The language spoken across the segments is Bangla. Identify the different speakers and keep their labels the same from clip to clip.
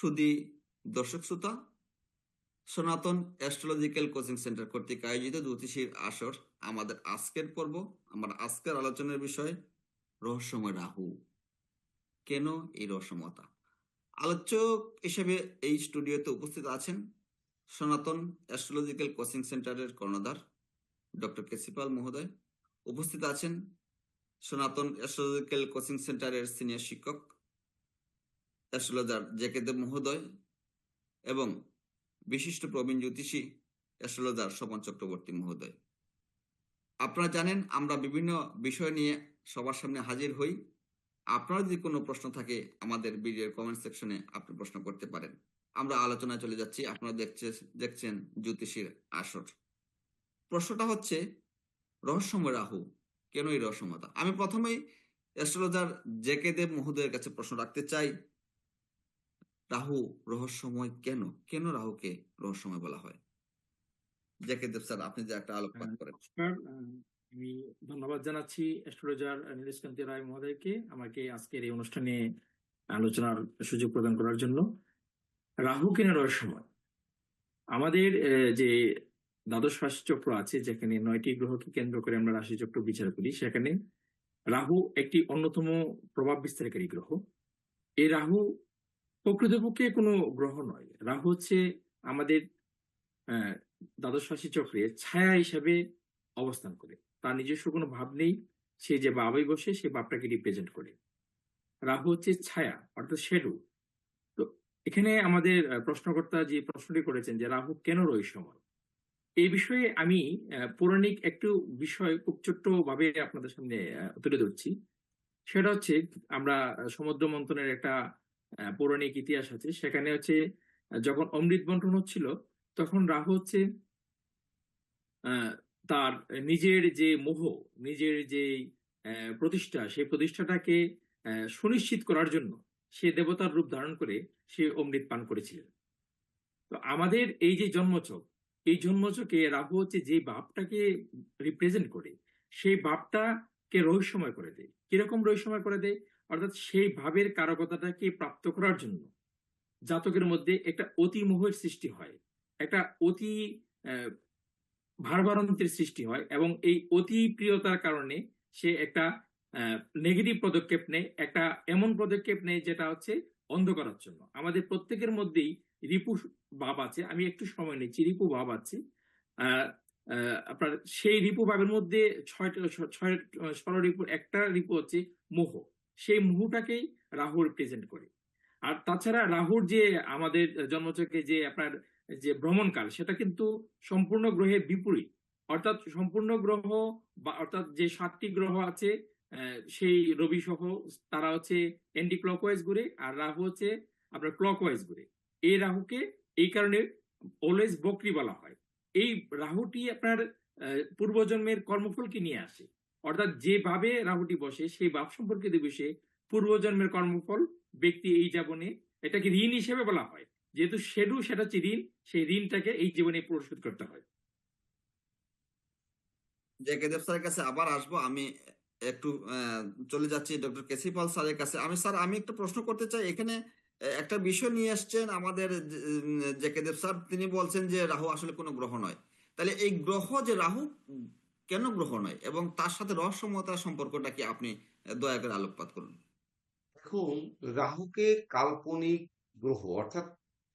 Speaker 1: সুধী দর্শক শ্রোতা, সনাতন অ্যাস্ট্রোলজিক্যাল কোচিং সেন্টার কর্তৃক আয়োজিত জ্যোতিষীর আসর আমাদের আজকের পর্ব। আমার আজকের আলোচনার বিষয় রহস্যময় রাহু। কেন এই রহস্যময়তা? আলোচক হিসেবে এই স্টুডিওতে উপস্থিত আছেন সনাতন অ্যাস্ট্রোলজিক্যাল কোচিং সেন্টারের কর্ণধার ডক্টর কেসিপাল মহোদয়। উপস্থিত আছেন সনাতন অ্যাস্ট্রোলজিক্যাল কোচিং সেন্টারের সিনিয়র শিক্ষক অ্যাস্ট্রোলজার জে কে দেব মহোদয় এবং বিশিষ্ট প্রবীণ জ্যোতিষী অ্যাস্ট্রোলজার স্বপন চক্রবর্তী মহোদয়। আপনারা জানেন আমরা বিভিন্ন বিষয় নিয়ে সবার সামনে হাজির হই। আপনার যদি কোনো প্রশ্ন থাকে আমাদের ভিডিওর কমেন্ট সেকশনে আপনি প্রশ্ন করতে পারেন। আমরা আলোচনায় চলে যাচ্ছি। আপনারা দেখছেন জ্যোতিষীর আসর। প্রশ্নটা হচ্ছে রহস্যময় রাহু। কেন এই রহস্যময়তা? আমি প্রথমেই অ্যাস্ট্রোলজার জে কে দেব মহোদয়ের কাছে প্রশ্ন রাখতে চাই, রাহু রহস্যময় কেন? কেন রাহুকে রহস্যময় বলা হয়? জে কে দেব স্যার, আপনি যে একটা আলোকপাত করেন।
Speaker 2: নমস্কার। আমি ধন্যবাদ জানাচ্ছি অ্যাস্ট্রোলজার নীলেশকান্তি রায় মহোদয়কে আমাকে আজকের এই অনুষ্ঠানে আলোচনার সুযোগ প্রদান করার জন্য। রাহু কেন রহস্যময়? আমাদের যে দ্বাদশ রাশিচক্র আছে, যেখানে 9টি গ্রহকে কেন্দ্র করে আমরা রাশিচক্র বিচার করি, সেখানে রাহু একটি অন্যতম প্রভাব বিস্তারকারী গ্রহ। এই রাহু প্রকৃতপক্ষে কোনো গ্রহ নয়। রাহু হচ্ছে আমাদের আহ, দ্বাদশ রাশি চক্রে ছায়া হিসাবে অবস্থান করে। তার নিজস্ব কোনো ভাব নেই। সে যে ভাবে বসে সে ভাবটাকে রিপ্রেজেন্ট করে। রাহু হচ্ছে ছায়া, অর্থাৎ শ্যাডো। তো এখানে আমাদের প্রশ্নকর্তা যে প্রশ্নটি করেছেন যে রাহু কেন রহস্যময়, এই বিষয়ে আমি পৌরাণিক একটু বিষয় খুব ছোট্ট ভাবে আপনাদের সামনে তুলে ধরছি। সেটা হচ্ছে, আমরা সমুদ্র মন্থনের একটা পৌরাণিক ইতিহাস আছে। সেখানে হচ্ছে যখন অমৃত বন্টন হচ্ছিল, তখন রাহু হচ্ছে আহ, তার নিজের যে মোহ, নিজের যে প্রতিষ্ঠা, সেই প্রতিষ্ঠাটাকে সুনিশ্চিত করার জন্য সে দেবতার রূপ ধারণ করে সে অমৃত পান করেছিলেন। তো আমাদের এই যে জন্মছক, এই জন্মছকে রাহু হচ্ছে যে ভাবটাকে রিপ্রেজেন্ট করে, সেই ভাবটাকে রহস্যময় করে দেয়। কিরকম রহস্যময় করে দেয়? অর্থাৎ সেই ভাবের কারকতাটাকে প্রাপ্ত করার জন্য জাতকের মধ্যে একটা অতি মোহের সৃষ্টি হয়, একটা অতি আহ, ভারবারন্তের সৃষ্টি হয়, এবং এই অতি প্রিয়তার কারণে সে একটা নেগেটিভ পদক্ষেপ নেয়, একটা এমন পদক্ষেপ নেয় যেটা হচ্ছে অন্ধ করার জন্য। আমাদের প্রত্যেকের মধ্যেই রিপু ভাব আছে। আমি একটু সময় নিচ্ছি। রিপু ভাব আছে। আহ আপনার সেই রিপু ভাবের মধ্যে ছয় ষড়রিপুর একটা রিপু হচ্ছে মোহ। সেই মোহটাকেই রাহু রিপ্রেজেন্ট করে। আর তাছাড়া রাহুর যে আমাদের জন্মচক্রে যে আপনার যে ভ্রমণকাল, সেটা কিন্তু সম্পূর্ণ গ্রহের বিপরীত। অর্থাৎ সম্পূর্ণ গ্রহ, বা অর্থাৎ যে 7টি গ্রহ আছে, সেই রবি সহ, তারা হচ্ছে অ্যান্টি ক্লকওয়াইজ ঘুরে, আর রাহু হচ্ছে আপনার ক্লকওয়াইজ ঘুরে। এই রাহুকে এই কারণে অলওয়েজ বকরি বলা হয়। এই রাহুটি আপনার পূর্বজন্মের কর্মফলকে নিয়ে আসে। অর্থাৎ যেভাবে রাহুটি বসে সেই ভাব সম্পর্কে সে পূর্বজন্মের কর্মফল ব্যক্তি এই জীবনে, এটাকে ঋণ হিসেবে বলা হয়। যেহেতু শেডু, সেটা হচ্ছে ঋণ, সেই ঋণটাকে এই জীবনে পরিশোধ করতে হয়।
Speaker 1: জেকে দেব স্যারের কাছে আবার আসবো আমি। একটু চলে যাচ্ছি ডক্টর কেসি পাল স্যারের কাছে। আমি একটা প্রশ্ন করতে চাই এখানে। একটা বিষয় নিয়ে আসছেন আমাদের জেকে দেব স্যার। তিনি বলছেন যে রাহু আসলে কোনো গ্রহ নয়। তাহলে এই গ্রহ যে রাহু কেন গ্রহ নয় এবং তার সাথে রহস্যময়তার সম্পর্কটা কি, আপনি দয়া করে আলোকপাত করুন।
Speaker 3: দেখুন, রাহুকে কাল্পনিক গ্রহ, অর্থাৎ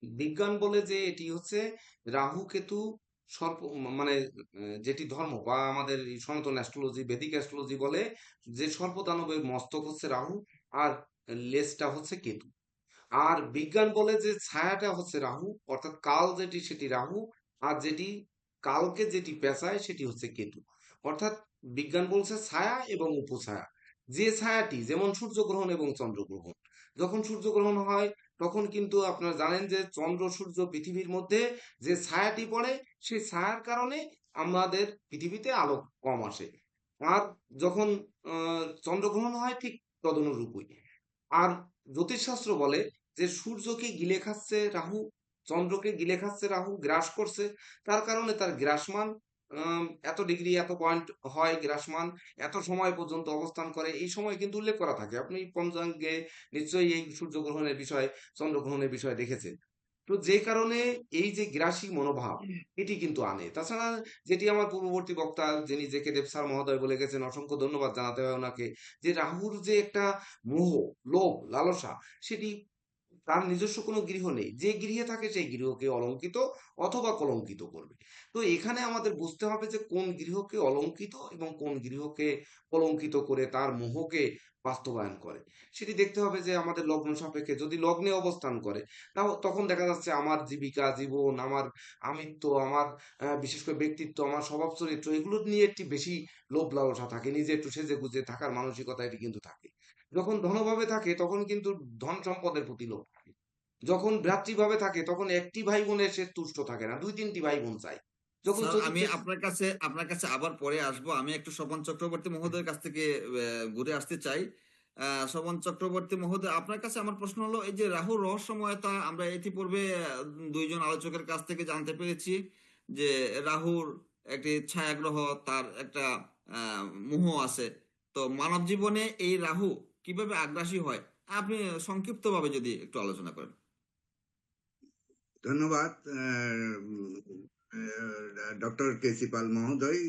Speaker 3: বিজ্ঞান বলে যে এটি হচ্ছে রাহু কেতু সর্প, মানে যেটি ধর্ম বা আমাদের এই সনাতন অ্যাস্ট্রোলজি, বেদিক অ্যাস্ট্রোলজি বলে যে সর্পদানবের মস্তক হচ্ছে রাহু, আর লেজটা হচ্ছে কেতু। আর বিজ্ঞান বলে যে ছায়াটা হচ্ছে রাহু, অর্থাৎ কাল যেটি সেটি রাহু, আর যেটি কালকে যেটি পেঁচায় সেটি হচ্ছে কেতু। অর্থাৎ বিজ্ঞান বলছে ছায়া এবং উপছায়া। যে ছায়াটি, যেমন সূর্যগ্রহণ এবং চন্দ্রগ্রহণ, যখন সূর্যগ্রহণ হয় তখন কিন্তু আপনারা জানেন যে চন্দ্র সূর্য পৃথিবীর মধ্যে যে ছায়াটি পড়ে, সেই ছায়ার কারণে আমাদের পৃথিবীতে আলো কম আসে। আর যখন চন্দ্রগ্রহণ হয় ঠিক তদনুরূপই। আর জ্যোতিষশাস্ত্র বলে যে সূর্যকে গিলে খাচ্ছে রাহু, চন্দ্রকে গিলে খাচ্ছে রাহু, গ্রাস করছে, তার কারণে তার গ্রাসমান এত ডিগ্রি এত পয়েন্ট হয় গ্রাসমান, এত সময় পর্যন্ত অবস্থান করে, এই সময় কিন্তু উল্লেখ করা থাকে। আপনি পঞ্চাঙ্গে নিশ্চয়ই এই সূর্যগ্রহণের বিষয়, চন্দ্রগ্রহণের বিষয় দেখেছেন। তো যে কারণে এই যে গ্রাসী মনোভাব এটি কিন্তু আনে। তাছাড়া যেটি আমার পূর্ববর্তী বক্তা যিনি জে.কে দেব স্যার মহোদয় বলে গেছেন, অসংখ্য ধন্যবাদ জানাতে হয় ওনাকে, যে রাহুর যে একটা মোহ, লোভ, লালসা, সেটি তার নিজস্ব কোনো গৃহ নেই। যে গৃহে থাকে সেই গৃহকে অলঙ্কিত অথবা কলঙ্কিত করবে। তো এখানে আমাদের বুঝতে হবে যে কোন গৃহকে অলঙ্কিত এবং কোন গৃহকে কলঙ্কিত করে তার মোহকে বাস্তবায়ন করে। সেটি দেখতে হবে যে আমাদের লগ্ন সাপেক্ষে যদি লগ্নে অবস্থান করে, তাও তখন দেখা যাচ্ছে আমার জীবিকা, জীবন, আমার আমিত্ব, আমার বিশেষ করে ব্যক্তিত্ব, আমার স্বভাব চরিত্র, এগুলো নিয়ে একটি বেশি লোভ লালসা থাকে। নিজে একটু সেজেগুজে থাকার মানসিকতা এটি কিন্তু থাকে। যখন ধনভাবে থাকে তখন কিন্তু ধন সম্পদের প্রতি লোভ থাকে। যখন ভ্রাতৃভাবে থাকে তখন একটি ভাই বোনের সে তুষ্ট থাকে না, ২-৩টি ভাই বোন চায়। যখন
Speaker 1: স্যার, আমি
Speaker 3: চতুর্থ
Speaker 1: আপনার কাছে আবার পরে আসবো। আমি একটু স্বপন চক্রবর্তী মহোদয়ের কাছ থেকে ঘুরে আসতে চাই। স্বপন চক্রবর্তী মহোদয়, আপনার কাছে আমার প্রশ্ন হলো, এই যে রাহুর রহস্যময়তা আমরা ইতিপূর্বে দুইজন আলোচকের কাছ থেকে জানতে পেরেছি যে রাহুর একটি ছায়াগ্রহ, তার একটা মোহ আছে। তো মানব জীবনে এই রাহু কিভাবে আগ্রাসী হয়, আপনি সংক্ষিপ্তভাবে যদি একটু আলোচনা করেন।
Speaker 4: ধন্যবাদ ডক্টর কেসি পাল মহোদয়।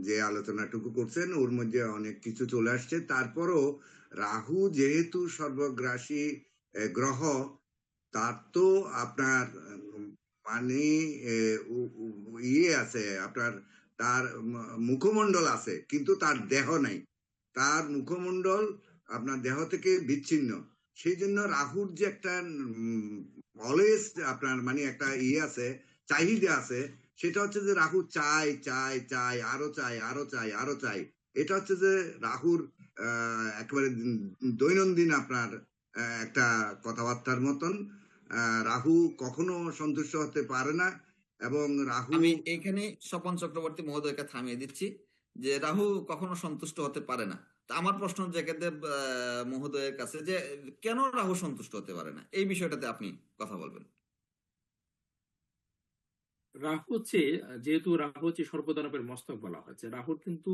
Speaker 4: যে আলোচনাটুকু করছেন ওর মধ্যে অনেক কিছু চলে আসছে। তারপরও রাহু যেহেতু সর্বগ্রাসী গ্রহ, তার তো আপনার মানে ইয়ে আছে আপনার, তার মুখমণ্ডল আছে কিন্তু তার দেহ নাই। তার মুখমণ্ডল আপনার দেহ থেকে বিচ্ছিন্ন। সেই জন্য রাহুর যে একটা অলওয়েজ আপনার মানে একটা ইয়ে আছে, চাহিদা আছে। সেটা হচ্ছে যে রাহু চাই চাই চাই, আরো চাই আরো চাই আরো চাই। এটা হচ্ছে যে রাহুর একেবারে দৈনন্দিন আপনার একটা কথাবার্তার মতন। রাহু কখনো সন্তুষ্ট হতে পারে না এবং রাহু
Speaker 1: আমি এখানে স্বপন চক্রবর্তী মহোদয়কে থামিয়ে দিচ্ছি যে রাহু কখনো সন্তুষ্ট হতে পারে না। তা আমার প্রশ্ন জেকেদেব মহোদয়ের কাছে যে কেন রাহু সন্তুষ্ট হতে পারে না, এই বিষয়টাতে আপনি কথা বলবেন।
Speaker 2: রাহু হচ্ছে, যেহেতু রাহু হচ্ছে সর্পদানবের মস্তক বলা হয়েছে, রাহুর কিন্তু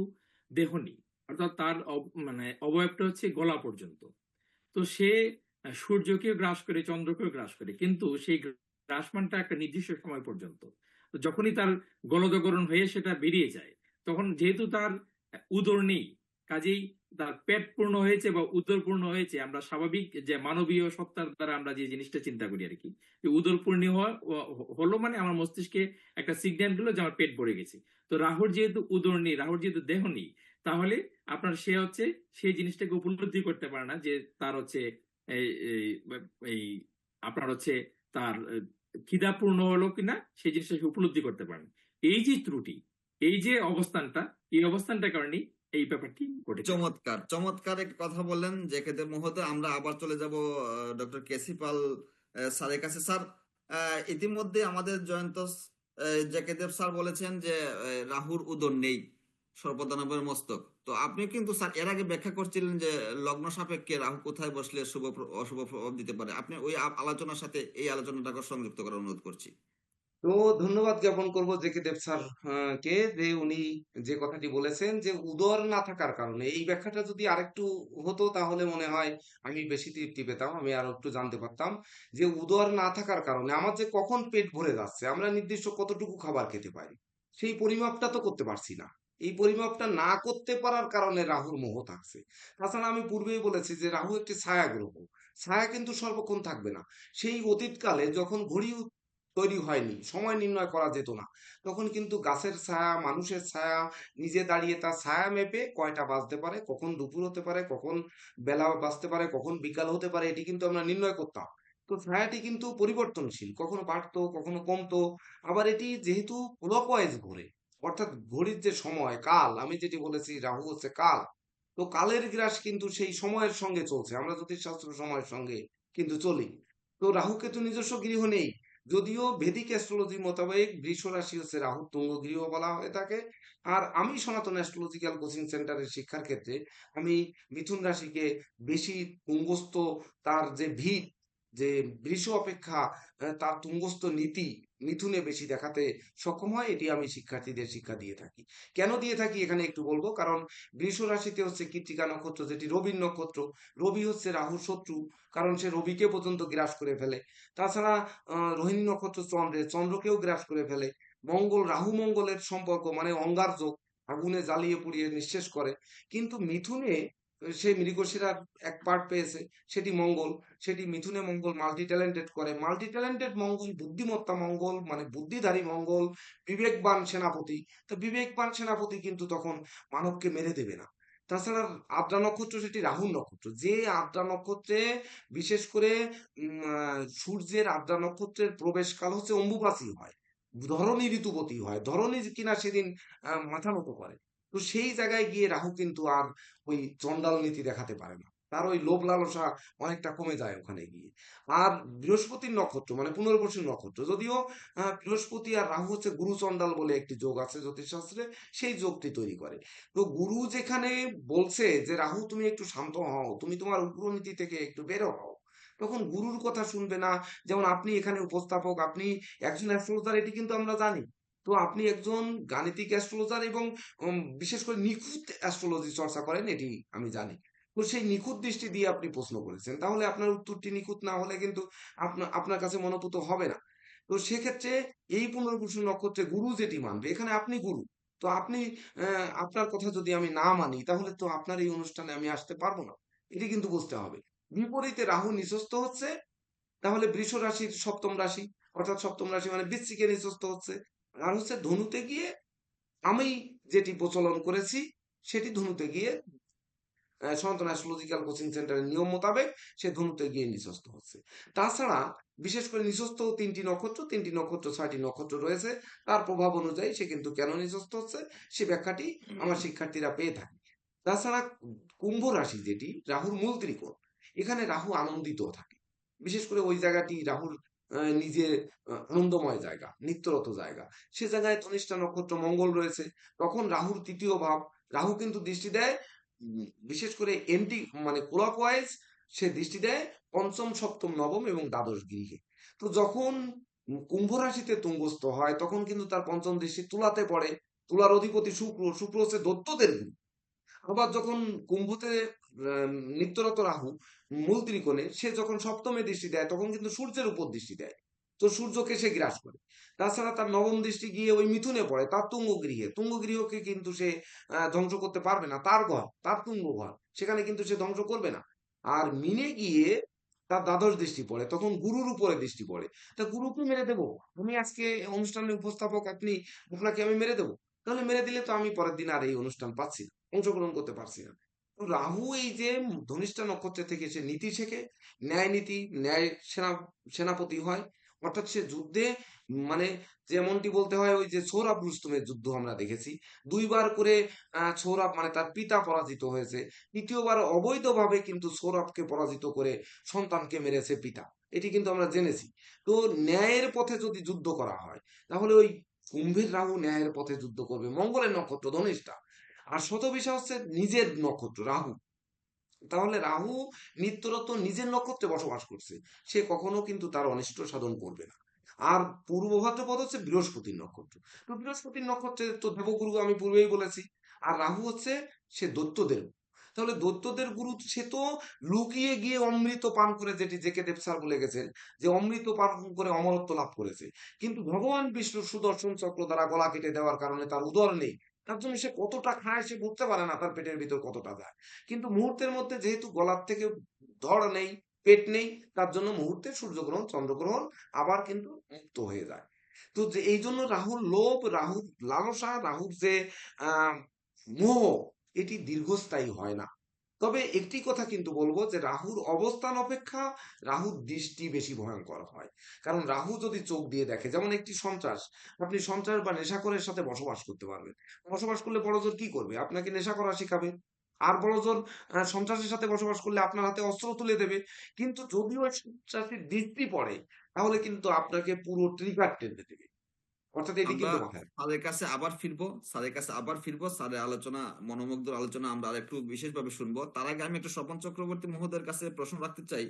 Speaker 2: দেহ নেই, অর্থাৎ তার মানে অবয়বটা হচ্ছে গলা পর্যন্ত। তো সে সূর্যকে গ্রাস করে, চন্দ্রকেও গ্রাস করে, কিন্তু সেই গ্রাসমানটা একটা নির্দিষ্ট সময় পর্যন্ত। তো যখনই তার গলদগরণ হয়ে সেটা বেরিয়ে যায়, তখন যেহেতু তার উদর নেই, কাজেই তার পেট পূর্ণ হয়েছে বা উদর পূর্ণ হয়েছে, আমরা স্বাভাবিক যে মানবীয় সত্তার দ্বারা আমরা যে জিনিসটা চিন্তা করি আর কি, যে উদর পূর্ণ হলো মানে আমার মস্তিষ্কে একটা সিগন্যাল গুলো যে আমার পেট ভরে গেছে। তো রাহুর যেহেতু উদর নেই, রাহুর যেহেতু দেহ নেই, তাহলে আপনার সে হচ্ছে সেই জিনিসটাকে উপলব্ধি করতে পারে না যে তার হচ্ছে এই এই এই আপনার হচ্ছে তার খিদা পূর্ণ হলো কিনা, সেই জিনিসটা সে উপলব্ধি করতে পারে না। এই যে ত্রুটি, এই যে অবস্থানটা, এই অবস্থানটার কারণে এই ব্যাপারটি ঘটেছে।
Speaker 1: চমৎকার চমৎকার একটা কথা বললেন জেকেদেব মহোদয়। আমরা আবার চলে যাব ডক্টর কেসি পাল স্যারের কাছে। স্যার, ইতিমধ্যে আমাদের জয়ন্ত জেকেদেব স্যার বলেছেন যে রাহুর উদর নেই, সর্পদানবের মস্তক। তো আপনি কিন্তু স্যার এর আগে ব্যাখ্যা করছিলেন যে লগ্ন সাপেক্ষে রাহু কোথায় বসলে শুভ অশুভ প্রভাব দিতে পারে। আপনি ওই আলোচনার সাথে এই আলোচনাটাকে সংযুক্ত করার অনুরোধ করছি।
Speaker 3: তো ধন্যবাদ জ্ঞাপন করবো জে.কে দেব স্যার কে, যে উনি যে কথাটি বলেছেন যে উদর না থাকার কারণে, এই ব্যাখ্যাটা যদি আরেকটু হতো তাহলে মনে হয় আমি বেশি তৃপ্তি পেতাম, আমি আরো একটু জানতে পারতাম। যে উদর না থাকার কারণে আমার যে কখন পেট ভরে যাচ্ছে, আমরা নির্দিষ্ট কতটুকু খাবার খেতে পারি, সেই পরিমাপটা তো করতে পারছি না। এই পরিমাপটা না করতে পারার কারণে রাহুর মোহ থাকছে। তাছাড়া আমি পূর্বেই বলেছি যে রাহু একটি ছায়া গ্রহ। ছায়া কিন্তু সর্বক্ষণ থাকবে না। সেই অতীতকালে যখন ঘড়ি তৈরি হয়নি, সময় নির্ণয় করা যেত না, তখন কিন্তু গাছের ছায়া, মানুষের ছায়া, নিজে দাঁড়িয়ে তার ছায়া মেপে কয়টা বাজতে পারে, কখন দুপুর হতে পারে, কখন বেলা বাজতে পারে, কখন বিকাল হতে পারে, এটি কিন্তু আমরা নির্ণয় করতাম। তো ছায়াটি কিন্তু পরিবর্তনশীল, কখনো বাড়তো কখনো কমতো। আবার এটি যেহেতু ক্লকওয়াইজ ঘোরে, অর্থাৎ ঘড়ির যে সময় কাল, আমি যেটি বলেছি রাহু হচ্ছে কাল, তো কালের গ্রাস কিন্তু সেই সময়ের সঙ্গে চলছে, আমরা জ্যোতিষশাস্ত্র সময়ের সঙ্গে কিন্তু চলি। তো রাহু কেতু নিজস্ব গৃহ নেই, যদিও ভেদিক অ্যাস্ট্রোলজি মোতাবেক বৃষ রাশি হচ্ছে রাহুর তুঙ্গ গৃহ বলা হয়ে থাকে। আর আমি সনাতন অ্যাস্ট্রোলজিক্যাল কোচিং সেন্টারের শিক্ষার ক্ষেত্রে আমি মিথুন রাশিকে বেশি তুঙ্গস্থ, তার যে ভিত যে বৃষ অপেক্ষা তার তুঙ্গস্থ নীতি মিথুনে বেশি দেখাতে সক্ষম হয়, এটি আমি শিক্ষার্থীদের শিক্ষা দিয়ে থাকি। কেন দিয়ে থাকি এখানে একটু বলবো, কারণ বৃষ রাশিতে হচ্ছে কৃত্তিকা নক্ষত্র, যেটি রবির নক্ষত্র। রবি হচ্ছে রাহুর শত্রু, কারণ সে রবিকে পর্যন্ত গ্রাস করে ফেলে। তাছাড়া রোহিণী নক্ষত্র চন্দ্রকেও গ্রাস করে ফেলে। মঙ্গল, রাহু মঙ্গলের সম্পর্ক মানে অঙ্গারযোগ, আগুনে জ্বালিয়ে পুড়িয়ে নিঃশেষ করে। কিন্তু মিথুনে সে মৃগশিরার এক পার্ট পেয়েছে, সেটি মঙ্গল। সেটি মিথুনে মঙ্গল মাল্টি ট্যালেন্টেড করে। মাল্টি ট্যালেন্টেড মঙ্গল, বুদ্ধিমত্তা মঙ্গল, মানে বুদ্ধিধারী মঙ্গল, বিবেকবান সেনাপতি। তো বিবেকবান সেনাপতি কিন্তু তখন মানবকে মেরে দেবে না। তাছাড়া আদ্রা নক্ষত্র সেটি রাহুর নক্ষত্র। যে আদ্রা নক্ষত্রে বিশেষ করে সূর্যের আদ্রা নক্ষত্রের প্রবেশকাল হচ্ছে অম্বুবাচী হয়, ধরণী ঋতুবতী হয়, ধরণী কিনা সেদিন মাথা নত করে। তো সেই জায়গায় গিয়ে রাহু কিন্তু আর ওই চন্ডাল নীতি দেখাতে পারে না, তার ওই লোভ লালসা অনেকটা কমে যায় ওখানে গিয়ে। আর বৃহস্পতির নক্ষত্র মানে পুনর্বসু নক্ষত্র, যদিও বৃহস্পতি আর রাহু হচ্ছে গুরু চন্ডাল বলে একটি যোগ আছে জ্যোতিষশাস্ত্রে, সেই যোগটি তৈরি করে। তো গুরু যেখানে বলছে যে রাহু তুমি একটু শান্ত হও, তুমি তোমার উগ্রনীতি থেকে একটু বেরো হও, তখন গুরুর কথা শুনবে না। যেমন আপনি এখানে উপস্থাপক, আপনি একজন অ্যাস্ট্রোলজার, এটি কিন্তু আমরা জানি। তো আপনি একজন গাণিতিক অ্যাস্ট্রোলজার এবং বিশেষ করে নিখুঁত অ্যাস্ট্রোলজি চর্চা করেন, এটি আমি জানি। তো সেই নিখুঁত দৃষ্টি দিয়ে আপনি প্রশ্ন করেছেন, তাহলে আপনার উত্তরটি নিখুঁত না হলে কিন্তু আপনার কাছে মনোপুত হবে না। তো সেক্ষেত্রে এই পুনর্বসু নক্ষত্রে গুরু যেটি মানবে, এখানে আপনি গুরু। তো আপনি আপনার কথা যদি আমি না মানি, তাহলে তো আপনার এই অনুষ্ঠানে আমি আসতে পারবো না, এটি কিন্তু বুঝতে হবে। বিপরীতে রাহু নিচস্থ হচ্ছে, তাহলে বৃষ রাশির সপ্তম রাশি, অর্থাৎ সপ্তম রাশি মানে বৃশ্চিকে নিচস্থ হচ্ছে। আর হচ্ছে ধনুতে গিয়ে আমি যেটি প্রচলন করেছি, সেটি ধনুতে গিয়ে সনাতন অ্যাস্ট্রোলজিক্যাল কোচিং সেন্টারের নিয়ম মোতাবেক সে ধনুতে গিয়ে নিঃস্বস্ত হচ্ছে। তাছাড়া বিশেষ করে নিঃস্বস্ত তিনটি নক্ষত্র 6টি নক্ষত্র রয়েছে, তার প্রভাব অনুযায়ী সে কিন্তু কেন নিঃস্বস্ত হচ্ছে সে ব্যাখ্যাটি আমার শিক্ষার্থীরা পেয়ে থাকে। তাছাড়া কুম্ভ রাশি যেটি রাহুর মূল ত্রিকোণ, এখানে রাহু আনন্দিত থাকে। বিশেষ করে ওই জায়গাটি রাহুর নিজের আনন্দময় জায়গা, নিত্যরত জায়গা। সে জায়গায় ধনিষ্ঠা নক্ষত্র মঙ্গল রয়েছে, তখন রাহুর তৃতীয় ভাব। রাহু কিন্তু দৃষ্টি দেয় বিশেষ করে মানে ক্লকওয়াইজ সে দৃষ্টি দেয় পঞ্চম, সপ্তম, নবম এবং দ্বাদশ গৃহে। তো যখন কুম্ভ রাশিতে তুঙ্গস্থ হয়, তখন কিন্তু তার পঞ্চম দৃষ্টি তুলাতে পড়ে। তুলার অধিপতি শুক্র, শুক্র হচ্ছে দৈত্যদের গুরু। আবার যখন কুম্ভতে নিত্যরত রাহু মূল ত্রিকোণে সে যখন সপ্তমে দৃষ্টি দেয়, তখন কিন্তু সূর্যের উপর দৃষ্টি দেয়, তো সূর্যকে সে গ্রাস করে। তাছাড়া তার নবম দৃষ্টি গিয়ে ওই মিথুনে পড়ে, তার তুঙ্গ গৃহে। তুঙ্গ গৃহকে কিন্তু সে ধ্বংস করতে পারবে না, তার ঘর, তার তুঙ্গ ঘর, সেখানে কিন্তু সে ধ্বংস করবে না। আর মিনে গিয়ে তার দ্বাদশ দৃষ্টি পড়ে, তখন গুরুর উপরে দৃষ্টি পড়ে। তা গুরুকে মেরে দেবো আমি আজকে অনুষ্ঠানের উপস্থাপক, আপনাকে আমি মেরে দেবো? তাহলে মেরে দিলে তো আমি পরের দিন আর এই অনুষ্ঠান পাচ্ছি না, অংশগ্রহণ করতে পারছি না। তো রাহু এই যে ধনিষ্ঠা নক্ষত্র থেকে সে নীতি শেখে, ন্যায় নীতি, ন্যায় সেনাপতি হয়। অর্থাৎ সে যুদ্ধে মানে যেমনটি বলতে হয়, ওই যে সৌরভ রুস্তমের যুদ্ধ আমরা দেখেছি, দুইবার করে সৌরভ মানে তার পিতা পরাজিত হয়েছে, তৃতীয়বার অবৈধভাবে কিন্তু সৌরভকে পরাজিত করে সন্তানকে মেরেছে পিতা, এটি কিন্তু আমরা জেনেছি। তো ন্যায়ের পথে যদি যুদ্ধ করা হয়, তাহলে ওই কুম্ভীর রাহু ন্যায়ের পথে যুদ্ধ করবে, মঙ্গলের নক্ষত্র ধনিষ্ঠা। আর শতভিসা হচ্ছে নিজের নক্ষত্র রাহু। তাহলে রাহু নিত্যরত নিজের নক্ষত্রে বসবাস করছে, সে কখনো কিন্তু তার অনিষ্ট সাধন করবে না। আর পূর্ব ভাদ্রপদ হচ্ছে বৃহস্পতির নক্ষত্র। তো বৃহস্পতির নক্ষত্রে তো দেবগুরু আমি পূর্বেই বলেছি। আর রাহু হচ্ছে সে দৈত্যদের গুরু। তাহলে দৈত্যদের গুরু সে তো লুকিয়ে গিয়ে অমৃত পান করে, যেটি জেকে দেব স্যার বলে গেছেন যে অমৃত পান করে অমরত্ব লাভ করেছে। কিন্তু ভগবান বিষ্ণু সুদর্শন চক্র দ্বারা গলা কেটে দেওয়ার কারণে তার উদর নেই, তার জন্য সে কতটা খায় সে বুঝতে পারে না, তার পেটের ভিতর কতটা যায়। কিন্তু মুহূর্তের মধ্যে যেহেতু গলার থেকে ধড় নেই, পেট নেই, তার জন্য মুহূর্তে সূর্যগ্রহণ, চন্দ্রগ্রহণ আবার কিন্তু মুক্ত হয়ে যায়। তো যে এই জন্য রাহুর লোভ, রাহুর লালসা, রাহুর যে আহ মোহ, এটি দীর্ঘস্থায়ী হয় না। তবে একটি কথা কিন্তু বলবো যে রাহুর অবস্থান অপেক্ষা রাহুর দৃষ্টি বেশি ভয়ঙ্কর হয়। কারণ রাহু যদি চোখ দিয়ে দেখে, যেমন একটি সন্ত্রাস, আপনি সন্ত্রাস বা নেশাখোরের সাথে বসবাস করতে পারবেন। বসবাস করলে বড়জোর কি করবে? আপনাকে নেশা করা শিখাবে। আর বড়জোর সন্ত্রাসের সাথে বসবাস করলে আপনার হাতে অস্ত্র তুলে দেবে। কিন্তু যদি ওই সন্ত্রাসীর দৃষ্টি পড়ে, তাহলে কিন্তু আপনাকে পুরো ট্রিগার টেনে দেবে। অর্থাৎ এটি
Speaker 1: আমরা
Speaker 3: কিন্তু মাথায় রাখবেন।
Speaker 1: স্যারের কাছে আবার ফিরবো স্যারের আলোচনা, মনোমুগ্ধর আলোচনা আমরা আরেকটু বিশেষভাবে শুনবো। তার আগে আমি একটু স্বপন চক্রবর্তী মহোদয়ের কাছে প্রশ্ন রাখতে চাই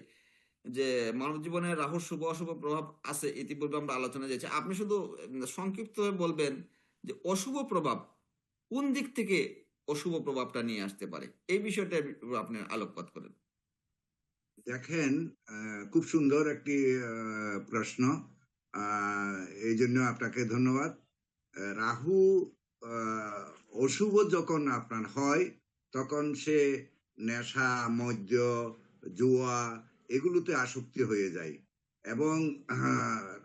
Speaker 1: যে মানব জীবনে রাহুর শুভ অশুভ প্রভাব আছে, ইতিপূর্বে আমরা আলোচনা যাচ্ছি। আপনি শুধু সংক্ষিপ্তভাবে বলবেন যে অশুভ প্রভাব কোন দিক থেকে অশুভ প্রভাবটা নিয়ে আসতে পারে, এই বিষয়টার উপর আপনি আলোকপাত করেন।
Speaker 4: দেখেন, খুব সুন্দর একটি প্রশ্ন। এই জন্য আপনাকে ধন্যবাদ। রাহু আহ, অশুভ যখন আপনার হয়, তখন সে নেশা, মদ্য, জুয়া এগুলোতে আসক্তি হয়ে যায়। এবং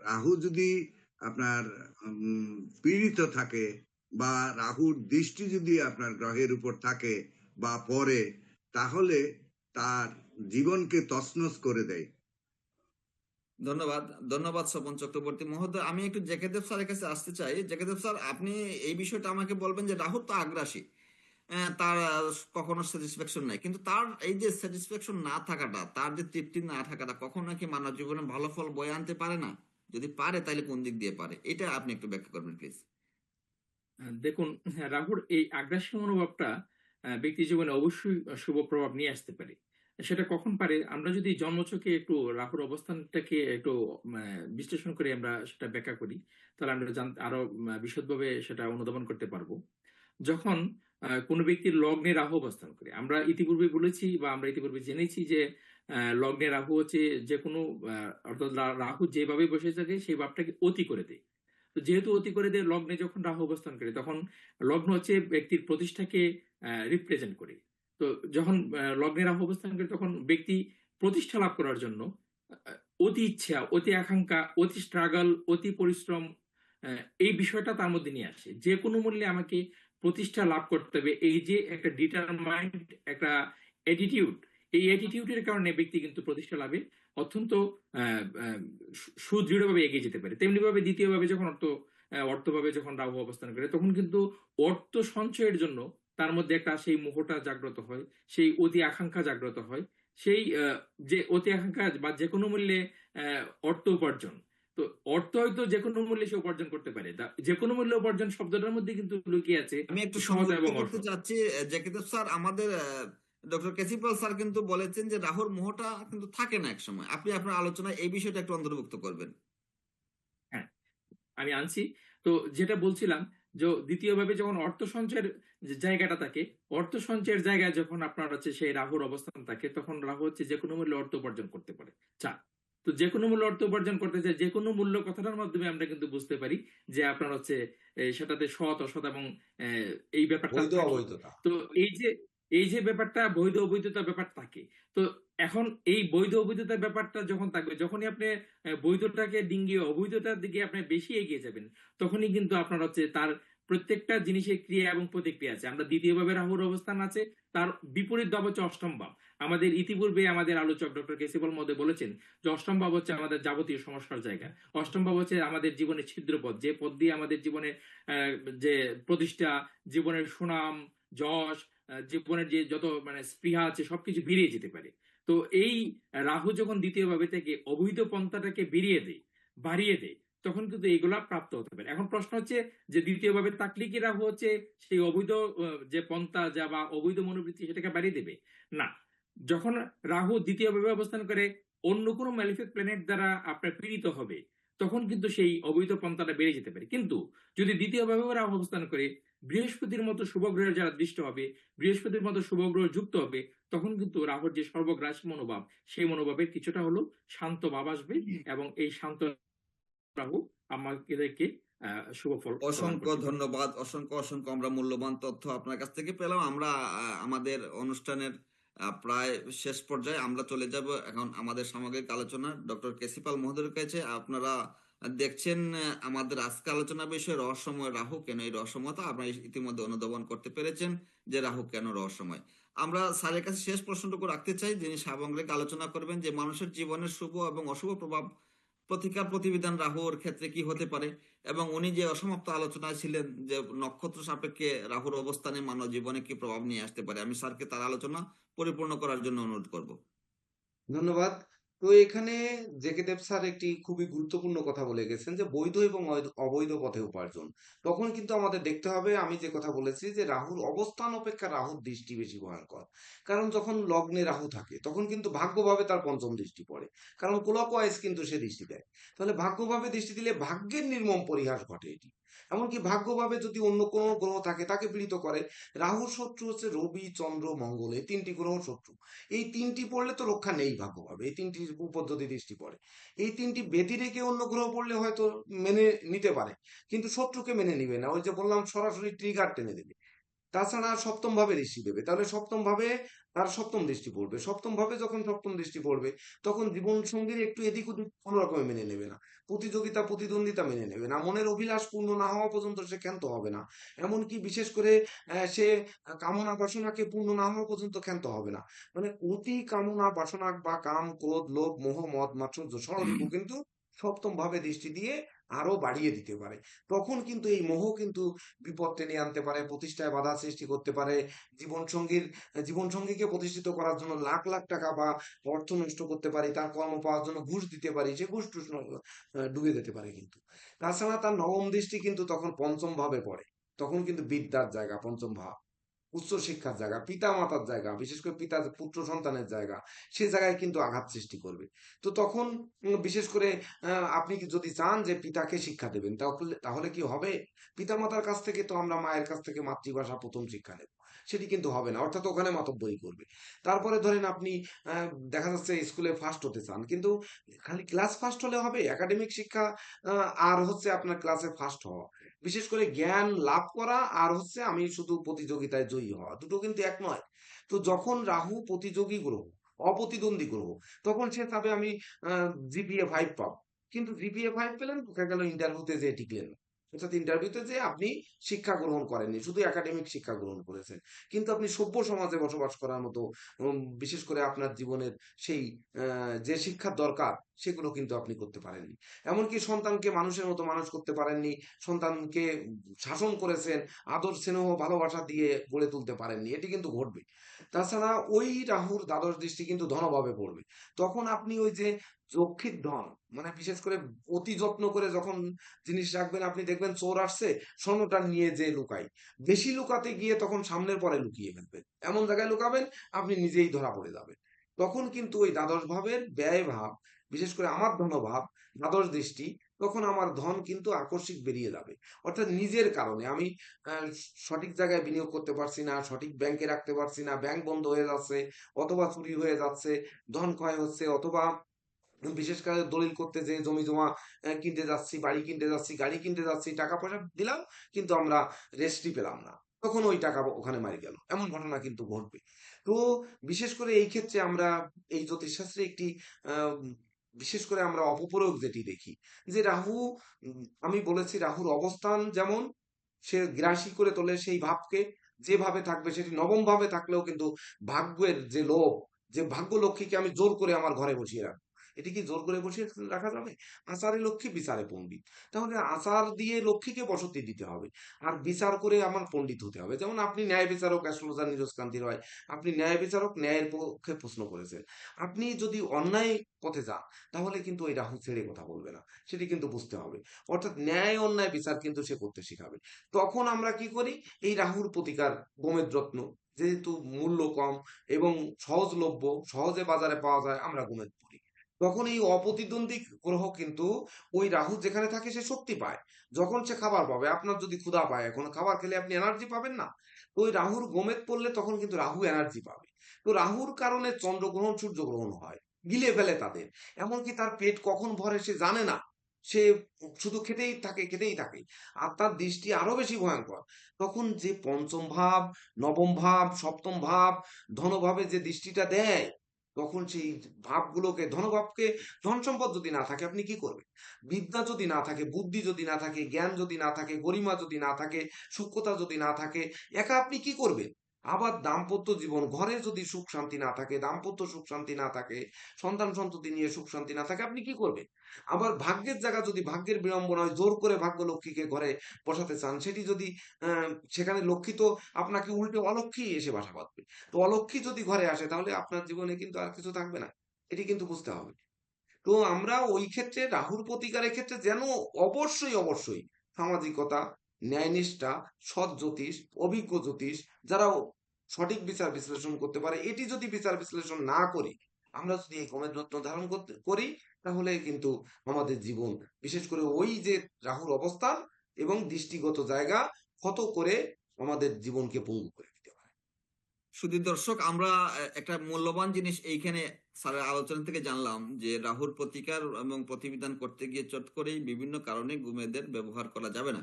Speaker 4: রাহু যদি আপনার পীড়িত থাকে, বা রাহুর দৃষ্টি যদি আপনার গ্রহের উপর থাকে বা পড়ে, তাহলে তার জীবনকে তছনছ করে দেয়।
Speaker 1: ধন্যবাদ, ধন্যবাদ স্বপন চক্রবর্তী মহোদয়। আমি একটু জেকেদেব স্যারের কাছে আসতে চাই। জেকেদেব স্যার, আপনি এই বিষয়টা আমাকে বলবেন যে রাহু তো আগ্রাসী, তার কখনো স্যাটিসফ্যাকশন নাই, কিন্তু তার এই যে স্যাটিসফ্যাকশন না থাকাটা, তার যে তৃপ্তি না থাকাটা কখনো কি মানব জীবনে ভালো ফল বয়ে আনতে পারে না? যদি পারে তাহলে কোন দিক দিয়ে পারে, এটা আপনি একটু ব্যাখ্যা করবেন প্লিজ।
Speaker 2: দেখুন, হ্যাঁ, রাহুর এই আগ্রাসী মনোভাবটা ব্যক্তি জীবনে অবশ্যই শুভ প্রভাব নিয়ে আসতে পারে। সেটা কখন পারে, আমরা যদি জন্মছকে একটু রাহুর অবস্থানটাকে একটু বিশ্লেষণ করে আমরা সেটা ব্যাখ্যা করি, তাহলে আমরা আরো বিশদভাবে সেটা অনুধাবন করতে পারবো। যখন কোনো ব্যক্তির লগ্নে রাহু অবস্থান করে, আমরা ইতিপূর্বে বলেছি বা আমরা ইতিপূর্বে জেনেছি যে লগ্নে রাহু হচ্ছে যে কোনো অর্থাৎ রাহু যেভাবে বসে থাকে সেই ভাবটাকে অতি করে দেয়। তো যেহেতু অতি করে দেয়, লগ্নে যখন রাহু অবস্থান করে, তখন লগ্ন হচ্ছে ব্যক্তির প্রতিষ্ঠাকে রিপ্রেজেন্ট করে। তো যখন লগ্নে রাহু অবস্থান করে, তখন ব্যক্তি প্রতিষ্ঠা লাভ করার জন্য আহ, অতি ইচ্ছা, অতি আকাঙ্ক্ষা, অতি স্ট্রাগল, অতি পরিশ্রম, এই বিষয়টা তার মধ্যে নিয়ে আসে। যে কোনো মূল্যে আমাকে প্রতিষ্ঠা লাভ করতে হবে, এই যে একটা ডিটারমাইন্ড একটা অ্যাটিটিউড, এই অ্যাটিটিউডের কারণে ব্যক্তি কিন্তু প্রতিষ্ঠা লাভে অত্যন্ত আহ, আহ, সুদৃঢ়ভাবে এগিয়ে যেতে পারে। তেমনি ভাবে দ্বিতীয়ভাবে যখন অর্থভাবে যখন রাহু অবস্থান করে, তখন কিন্তু অর্থ সঞ্চয়ের জন্য তার মধ্যে একটা সেই মোহটা জাগ্রত হয়, সেই অতি আকাঙ্ক্ষা জাগ্রত হয়, সেই যে অতি আকাঙ্ক্ষা বা যে কোনো মূল্যে অর্থ উপার্জন। তো অর্থ হয়তো যে কোনো মূল্যে সে উপার্জন করতে পারে, যে কোনো মূল্যে উপার্জন শব্দটার মধ্যে কিন্তু লুকিয়ে আছে
Speaker 1: আমি একটু
Speaker 2: সৎ
Speaker 1: সংযুক্ত
Speaker 2: এবং
Speaker 1: করতে
Speaker 2: অসৎ।
Speaker 1: চাচ্ছি। জেকেদেব স্যার, আমাদের ডক্টর কেসিপাল স্যার কিন্তু বলেছেন যে রাহুর মোহটা কিন্তু থাকে না এক সময়। আপনি আপনার আলোচনায় এই বিষয়টা একটু অন্তর্ভুক্ত করবেন।
Speaker 2: হ্যাঁ, আমি আনছি। তো যেটা বলছিলাম, যে দ্বিতীয়ভাবে যখন অর্থ সঞ্চয়ের যে জায়গাটা থাকে, অর্থ সঞ্চয়ের জায়গায় যখন আপনার হচ্ছে সেই রাহুর অবস্থান থাকে, তখন রাহু হচ্ছে যে কোনো মূল্যে অর্থ উপার্জন করতে পারে, চায়। তো যে কোনো মূল্য অর্থ উপার্জন করতে চায়, যে কোনো মূল্য কথাটার মাধ্যমে আমরা কিন্তু বুঝতে পারি যে আপনার হচ্ছে সেটাতে সৎ অসৎ এবং এই ব্যাপারটা
Speaker 3: বৈধ
Speaker 2: থাকে।
Speaker 3: অবৈধতা।
Speaker 2: তো এই যে ব্যাপারটা বৈধ অবৈধতার ব্যাপার থাকে। তো এখন এই বৈধ অবৈধতার ব্যাপারটা যখন থাকবে, যখনই আপনি বৈধটাকে ডিঙ্গিয়ে অবৈধতার দিকে আপনি বেশি এগিয়ে যাবেন, তখনই কিন্তু আপনার হচ্ছে তার প্রত্যেকটা জিনিসের ক্রিয়া এবং প্রতিক্রিয়া আছে। আমরা দ্বিতীয়ভাবে রাহুর অবস্থান আছে, তার বিপরীত ভাব হচ্ছে অষ্টম ভাব। আমাদের ইতিপূর্বে আমাদের আলোচক ডক্টর কেসিবল মহোদয় বলেছেন যে অষ্টম ভাব হচ্ছে আমাদের যাবতীয় সমস্যার জায়গা। অষ্টম ভাব হচ্ছে আমাদের জীবনের ছিদ্রপথ, যে পথ দিয়ে আমাদের জীবনে আহ, যে প্রতিষ্ঠা, জীবনের সুনাম, যশ, জীবনের যে যত স্পৃহা আছে সবকিছু বেরিয়ে যেতে পারে। তো এই রাহু যখন দ্বিতীয় ভাবে থেকে অবৈধ পন্থাটাকে বাড়িয়ে দেয়, তখন কিন্তু এইগুলা প্রাপ্ত হতে পারে। এখন প্রশ্ন হচ্ছে যে দ্বিতীয় ভাবে থাকলে কি রাহু হচ্ছে সেই অবৈধ যে পন্থা যা বা অবৈধ মনোবৃত্তি সেটাকে বাড়িয়ে দেবে? না। যখন রাহু দ্বিতীয় ভাবে অবস্থান করে অন্য কোনো ম্যালিফিক প্ল্যানেট দ্বারা আপনার পীড়িত হবে, তখন কিন্তু সেই অবৈধ পন্থাটা বেড়ে যেতে পারে। কিন্তু যদি দ্বিতীয় ভাবে রাহু অবস্থান করে বৃহস্পতির মতো শুভ গ্রহের যারা দৃষ্ট হবে, বৃহস্পতির মতো শুভ গ্রহ যুক্ত হবে, তখন কিন্তু রাহুর যে সর্বগ্রাসী মনোভাব, সেই মনোভাবের কিছুটা হলো শান্ত ভাব আসবে, এবং এই শান্ত রাহু আমাদেরকে শুভ ফল প্রদান
Speaker 1: অসংখ্য
Speaker 2: করতে পারে।
Speaker 1: ধন্যবাদ, অসংখ্য অসংখ্য আমরা মূল্যবান তথ্য আপনার কাছ থেকে পেলাম। আমরা আমাদের অনুষ্ঠানের প্রায় শেষ পর্যায়ে আমরা চলে যাব এখন আমাদের সামগ্রিক আলোচনা ডক্টর কেসিপাল মহোদয়ের কাছে। আপনারা দেখছেন আমাদের আজকে আলোচনা বিষয় রহস্যময় রাহু কেন। এই রহস্যময়তা আপনারা ইতিমধ্যে অনুধাবন করতে পেরেছেন যে রাহু কেন রহস্যময়। আমরা স্যারের কাছে শেষ প্রশ্নটুকু রাখতে চাই, যিনি সামগ্রিক আলোচনা করবেন যে মানুষের জীবনের শুভ এবং অশুভ প্রভাব প্রতিকার প্রতিবিধান রাহুর ক্ষেত্রে কি হতে পারে, এবং উনি যে অসমাপ্ত আলোচনায় ছিলেন যে নক্ষত্র সাপেক্ষে রাহুর অবস্থানে মানব জীবনে কি প্রভাব নিয়ে আসতে পারে। আমি স্যারকে তার আলোচনা পরিপূর্ণ করার জন্য অনুরোধ করব।
Speaker 3: ধন্যবাদ। তো এখানে জেকে দেব স্যার একটি খুবই গুরুত্বপূর্ণ কথা বলে গেছেন যে বৈধ এবং অবৈধ পথে উপার্জন। তখন কিন্তু আমাদের দেখতে হবে, আমি যে কথা বলেছি যে রাহুর অবস্থান অপেক্ষা রাহুর দৃষ্টি বেশি ভয়ঙ্কর। কারণ যখন লগ্নে রাহু থাকে তখন কিন্তু ভাগ্যভাবে তার পঞ্চম দৃষ্টি পড়ে, কারণ ক্লকওয়াইজ কিন্তু সে দৃষ্টি দেয়। তাহলে ভাগ্যভাবে দৃষ্টি দিলে ভাগ্যের নির্মম পরিহাস ঘটে এটি। এমনকি ভাগ্যভাবে যদি অন্য কোনো গ্রহ থাকে তাকে পীড়িত করে। রাহুর শত্রু হচ্ছে রবি, চন্দ্র, মঙ্গল, এই তিনটি গ্রহ শত্রু। এই তিনটি পড়লে তো রক্ষা নেই ভাগ্যভাবে, এই তিনটির উপর যদি দৃষ্টি পড়ে। এই তিনটি ব্যতি রেখে অন্য গ্রহ পড়লে হয়তো মেনে নিতে পারে, কিন্তু শত্রুকে মেনে নিবে না। ওই যে বললাম, সরাসরি ট্রিগার টেনে দেবে। তাছাড়া সপ্তম ভাবে দৃষ্টি দেবে, তাহলে সপ্তম ভাবে তার সপ্তম দৃষ্টি পড়বে। সপ্তম ভাবে যখন সপ্তম দৃষ্টি পড়বে তখন জীবন সঙ্গীর একটু এদিক ওদিক কোনো রকমে মেনে নেবে না, প্রতিযোগিতা প্রতিদ্বন্দ্বিতা মেনে নেবে না, মনের অভিলাষ পূর্ণ না হওয়া পর্যন্ত সে ক্ষান্ত হবে না। এমনকি বিশেষ করে সে কামনা বাসনাকে পূর্ণ না হওয়া পর্যন্ত ক্ষান্ত হবে না। মানে অতি কামনা বাসনা বা কাম, ক্রোধ, লোভ, মোহ, মদ, মাৎসর্য, ষড়রিপু কিন্তু সপ্তম ভাবে দৃষ্টি দিয়ে আরো বাড়িয়ে দিতে পারে। তখন কিন্তু এই মোহ কিন্তু বিপদ টেনে আনতে পারে, প্রতিষ্ঠায় বাধা সৃষ্টি করতে পারে। জীবনসঙ্গীকে প্রতিষ্ঠিত করার জন্য লাখ লাখ টাকা বা অর্থ নষ্ট করতে পারি, তার কর্ম পাওয়ার জন্য ঘুষ দিতে পারি, সে ঘুষ টুস ডুবে যেতে পারে কিন্তু। তাছাড়া তার নবম দৃষ্টি কিন্তু তখন পঞ্চম ভাবে পড়ে। তখন কিন্তু বিদ্যার জায়গা পঞ্চম ভাব, উচ্চ শিক্ষার জায়গা, পিতা মাতার জায়গা, বিশেষ করে পিতা পুত্র সন্তানের জায়গা, সে জায়গায় কিন্তু আঘাত সৃষ্টি করবে। তো তখন বিশেষ করে আপনি কি যদি চান যে পিতাকে শিক্ষা দেবেন, তাহলে তাহলে কি হবে? পিতা মাতার কাছ থেকে তো আমরা মায়ের কাছ থেকে মাতৃভাষা প্রথম শিক্ষা নেব, সেটি কিন্তু হবে না, অর্থাৎ ওখানে মাতব্বরি করবে। তারপরে ধরেন আপনি আহ, দেখা যাচ্ছে স্কুলে ফার্স্ট হতে চান, কিন্তু খালি ক্লাস ফার্স্ট হলে হবে? একাডেমিক শিক্ষা আর হচ্ছে আপনার ক্লাসে ফার্স্ট হওয়া, বিশেষ করে জ্ঞান লাভ করা, আর হচ্ছে আমি শুধু প্রতিযোগিতায় জয়ী হওয়া, দুটো কিন্তু এক নয়। তো যখন রাহু প্রতিযোগী গ্রহ, অপ্রতিদ্বন্দ্বী গ্রহ, তখন সে চাবে আমি জিপিএ 5 পাবো। কিন্তু জিপিএ 5 পেলেন, দেখা গেল ইন্টারভিউতে যে টিকলেন না। অর্থাৎ ইন্টারভিউতে যে আপনি শিক্ষা গ্রহণ করেননি, শুধু একাডেমিক শিক্ষা গ্রহণ করেছেন, কিন্তু আপনি সভ্য সমাজে বসবাস করার মতো বিশেষ করে আপনার জীবনের সেই যে শিক্ষার দরকার সেগুলো কিন্তু আপনি করতে পারেননি। এমনকি সন্তানকে মানুষের মতো মানুষ করতে পারেননি, সন্তানকে শাসন করেছেন, আদর স্নেহ ভালোবাসা দিয়ে গড়ে তুলতে পারেননি, এটি কিন্তু ঘটবে। তাছাড়া ওই রাহুর দ্বাদশ দৃষ্টি কিন্তু ধনভাবে পড়বে। তখন আপনি ওই যে যক্ষিত ধন, মানে বিশেষ করে অতি যত্ন করে যখন জিনিস রাখবেন, আপনি দেখবেন চোর আসছে, স্বর্ণটা নিয়ে যে লুকাই, বেশি লুকাতে গিয়ে তখন সামনের পরে লুকিয়ে ফেলবেন, এমন জায়গায় লুকাবেন আপনি নিজেই ধরা পড়ে যাবেন। তখন কিন্তু ওই দ্বাদশ ভাবের ব্যয় ভাব, বিশেষ করে আমার ধনভাব, দ্বাদশ দৃষ্টি, তখন আমার ধন কিন্তু আকস্মিক বেরিয়ে যাবে। অর্থাৎ নিজের কারণে আমি আহ, সঠিক জায়গায় বিনিয়োগ করতে পারছি না, সঠিক ব্যাংকে রাখতে পারছি না, ব্যাংক বন্ধ হয়ে যাচ্ছে, অথবা চুরি হয়ে যাচ্ছে, ধন ক্ষয় হচ্ছে, অথবা বিশেষ করে দলিল করতে যে জমি জমা কিনতে যাচ্ছি, বাড়ি কিনতে যাচ্ছি, গাড়ি কিনতে যাচ্ছি, টাকা পয়সা দিলাম, কিন্তু আমরা রেস্টই পেলাম না, তখন ওই টাকা ওখানে মারি গেল, এমন ঘটনা কিন্তু ঘটবে। তো বিশেষ করে এই ক্ষেত্রে আমরা এই জ্যোতিষশাস্ত্রে একটি আহ, বিশেষ করে আমরা অপপ্রয়োগ যেটি দেখি, যে রাহু, আমি বলেছি রাহুর অবস্থান যেমন সে গ্রাসী করে তোলে সেই ভাবকে, যেভাবে থাকবে সেটি নবম ভাবে থাকলেও কিন্তু ভাগ্যের যে লোভ, যে ভাগ্য লক্ষ্মীকে আমি জোর করে আমার ঘরে বসিয়ে রাখবো, এটি কি জোর করে বসিয়ে রাখা যাবে? আচারে লক্ষ্মী বিচারে পণ্ডিত। তাহলে আচার দিয়ে লক্ষ্মীকে বসতি দিতে হবে, আর বিচার করে আমার পণ্ডিত হতে হবে। যেমন আপনি ন্যায় বিচারক অ্যাস্ট্রোলজার নীরজ কান্তি রয়, আপনি ন্যায় বিচারক, ন্যায়ের পক্ষে প্রশ্ন করেছেন। আপনি যদি অন্যায় পথে যান, তাহলে কিন্তু ওই রাহু ছেড়ে কথা বলবে না, সেটি কিন্তু বুঝতে হবে। অর্থাৎ ন্যায় অন্যায় বিচার কিন্তু সে করতে শিখাবে। তখন আমরা কি করি? এই রাহুর প্রতিকার গোমেদ রত্ন, যেহেতু মূল্য কম এবং সহজলভ্য, সহজে বাজারে পাওয়া যায়, আমরা গোমেদ পড়ি। তখন এই অপ্রতিদ্বন্দ্বী গ্রহ কিন্তু ওই রাহু যেখানে থাকে সে শক্তি পায়। যখন সে খাবার পাবে, আপনার যদি ক্ষুধা পায়, এখন খাবার খেলে আপনি এনার্জি পাবেন না, তো ওই রাহুর গোমেদ পড়লে তখন কিন্তু রাহু এনার্জি পাবে। তো রাহুর কারণে চন্দ্রগ্রহণ সূর্যগ্রহণ হয়, গিলে ফেলে তাদের। এমনকি তার পেট কখন ভরে সে জানে না, সে শুধু খেতেই থাকে খেতেই থাকে, আর তার দৃষ্টি আরো বেশি ভয়ঙ্কর। তখন যে পঞ্চম ভাব, নবম ভাব, সপ্তম ভাব, ধনভাবে যে দৃষ্টিটা দেয়, তখন সেই ভাবগুলোকে, ধনভাবকে, ধন সম্পদ যদি না থাকে আপনি কি করবেন? বিদ্যা যদি না থাকে, বুদ্ধি যদি না থাকে, জ্ঞান যদি না থাকে, গরিমা যদি না থাকে, সূক্ষ্মতা যদি না থাকে, একা আপনি কি করবেন? আবার দাম্পত্য জীবন, ঘরে যদি সুখ শান্তি না থাকে, দাম্পত্য সুখ শান্তি না থাকে, সন্তান সন্ততি নিয়ে সুখ শান্তি না থাকে, আপনি কি করবেন? আবার ভাগ্যের জায়গা যদি ভাগ্যের বিড়ম্বনা হয়, জোর করে ভাগ্য লক্ষ্মীকে ঘরে বসাতে চান, সেটি যদি সেখানে লক্ষ্মী তো আপনাকে উল্টে অলক্ষ্মী এসে বাসা বাঁধবে। তো অলক্ষ্মী যদি ঘরে আসে, তাহলে আপনার জীবনে কিন্তু আর কিছু থাকবে না। এটি কিন্তু বুঝতে হবে। তো আমরা ওই ক্ষেত্রে রাহুর প্রতিকারের ক্ষেত্রে যেন অবশ্যই অবশ্যই সামাজিকতা, ন্যায়নিষ্ঠা, সৎ জ্যোতিষ, অভিজ্ঞ জ্যোতিষ যারা সঠিক বিচার বিশ্লেষণ করতে পারে, এটি যদি বিচার বিশ্লেষণ না করি, আমরা যদি এই কমের যত্ন ধারণ করতে করি, তাহলে কিন্তু আমাদের জীবন, বিশেষ করে ওই যে রাহুর অবস্থান এবং দৃষ্টিগত জায়গা ক্ষত করে আমাদের জীবনকে পঙ্গু করে দিতে পারে।
Speaker 1: শুধু দর্শক, আমরা একটা মূল্যবান জিনিস এইখানে স্যারের আলোচনা থেকে জানলাম যে রাহুর প্রতিকার এবং প্রতিবিধান করতে গিয়ে চট করেই বিভিন্ন কারণে গুমেদের ব্যবহার করা যাবে না।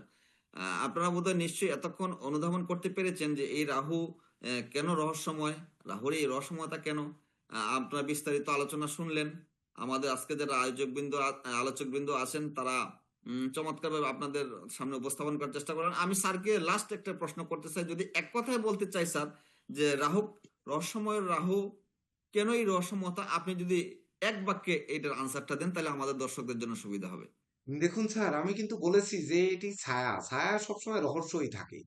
Speaker 1: আপনারা বোধহয় নিশ্চয়ই এতক্ষণ অনুধাবন করতে পেরেছেন যে এই রাহু কেন রহস্যময়, রাহুর এই রহস্যময়তা কেন। আপনারা বিস্তারিত আলোচনা শুনলেন। আমাদের আজকে যারা আলোচকবৃন্দ আছেন তারা চমৎকারভাবে আপনাদের সামনে উপস্থাপন করার চেষ্টা করেন। আমি স্যারকে লাস্ট একটা প্রশ্ন করতে চাই, যদি এক কথায় বলতে চাই স্যার, যে রহস্যময় রাহু কেন এই রহস্যময়তা, আপনি যদি এক বাক্যে এটার আনসারটা দেন তাহলে আমাদের দর্শকদের জন্য সুবিধা হবে।
Speaker 3: দেখুন স্যার, আমি কিন্তু বলেছি যে এটি ছায়া, ছায়া সবসময় রহস্যই থাকে।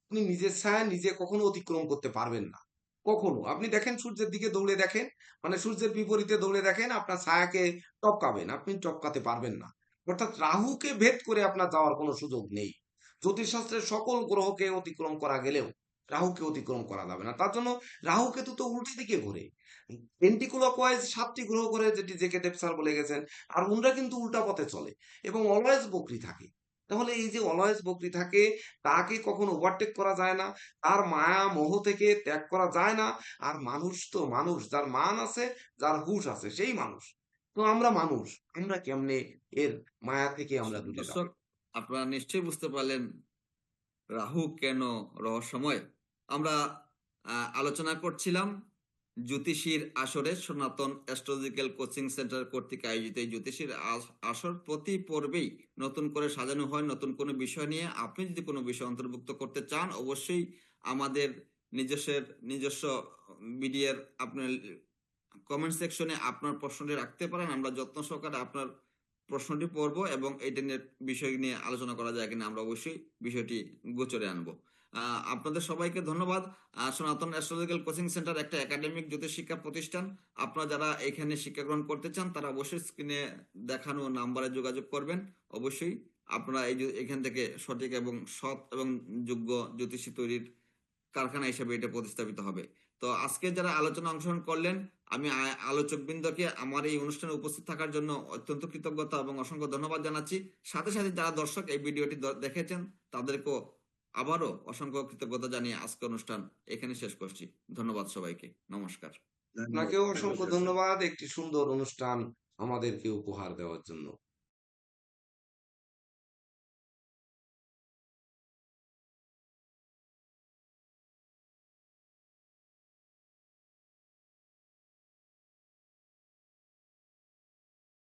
Speaker 3: আপনি নিজের ছায়া নিজে কখনো অতিক্রম করতে পারবেন না, কখনো। আপনি দেখেন সূর্যের দিকে দৌড়ে দেখেন, মানে সূর্যের বিপরীতে দৌড়ে দেখেন, আপনার ছায়াকে টপকাবেন, আপনি টপকাতে পারবেন না। অর্থাৎ রাহুকে ভেদ করে আপনার যাওয়ার কোনো সুযোগ নেই। জ্যোতিষশাস্ত্রের সকল গ্রহকে অতিক্রম করা গেলেও রাহুকে অতিক্রম করা যাবে না। তার জন্য রাহু কেতু তো উল্টো দিকে ঘোরে, এন্টিক্লকওয়াইজ 7টি গ্রহ করে, যেটি জেকে দেব স্যার বলে গেছেন। আর উনরা কিন্তু উল্টা পথে চলে এবং অলওয়েজ বকরি থাকে। তাহলে এই যে অলওয়েজ বকরি থাকে, তাকে কখনো ওভারটেক করা যায় না, তার মায়া মোহ থেকে ত্যাগ করা যায় না। আর মানুষ তো মানুষ, যার মান আছে, যার হুঁশ আছে, সেই মানুষ। তো আমরা মানুষ, আমরা কেমনে এর মায়া থেকে আমরা দূরে যাব?
Speaker 1: দর্শক, আপনারা নিশ্চয়ই বুঝতে পারলেন রাহু কেন রহস্যময়। আমরা আলোচনা করছিলাম জ্যোতিষীর আসরে, সনাতন অ্যাস্ট্রোলজিক্যাল কোচিং সেন্টার কর্তৃক আয়োজিত এই জ্যোতিষীর আসর প্রতি পর্বেই নতুন করে সাজানো হয় নতুন কোনো বিষয় নিয়ে। আপনি যদি কোনো বিষয় অন্তর্ভুক্ত করতে চান, অবশ্যই আমাদের নিজস্ব মিডিয়ার আপনার কমেন্ট সেকশনে আপনার প্রশ্নটি রাখতে পারেন। আমরা যত্ন সহকারে আপনার প্রশ্নটি পড়বো এবং এটা নিয়ে বিষয় নিয়ে আলোচনা করা যায় কিনা আমরা অবশ্যই বিষয়টি গোচরে আনবো। আপনাদের সবাইকে ধন্যবাদ। সনাতন অ্যাস্ট্রোলজিক্যাল কোচিং সেন্টার একটা একাডেমিক জ্যোতিষ শিক্ষা প্রতিষ্ঠান। আপনারা যারা এখানে শিক্ষা গ্রহণ করতে চান তারা অবশ্যই স্ক্রিনে দেখানো নাম্বারে যোগাযোগ করবেন। অবশ্যই আপনারা এখান থেকে সঠিক এবং সৎ এবং যোগ্য জ্যোতিষী তৈরির কারখানা হিসেবে এটা প্রতিস্থাপিত হবে। তো আজকে যারা আলোচনা অংশগ্রহণ করলেন, আমি আলোচকবৃন্দকে আমার এই অনুষ্ঠানে উপস্থিত থাকার জন্য অত্যন্ত কৃতজ্ঞতা এবং অসংখ্য ধন্যবাদ জানাচ্ছি। সাথে সাথে যারা দর্শক এই ভিডিওটি দেখেছেন তাদেরকেও আবারও অসংখ্য কৃতজ্ঞতা জানিয়ে আজকে অনুষ্ঠান এখানে শেষ করছি। ধন্যবাদ সবাইকে। নমস্কার।
Speaker 4: ধন্যবাদ
Speaker 3: আপনাকেও অসংখ্য
Speaker 4: নমস্কার স্যার।
Speaker 3: ধন্যবাদ একটি সুন্দর অনুষ্ঠান আমাদেরকে উপহার দেওয়ার জন্য।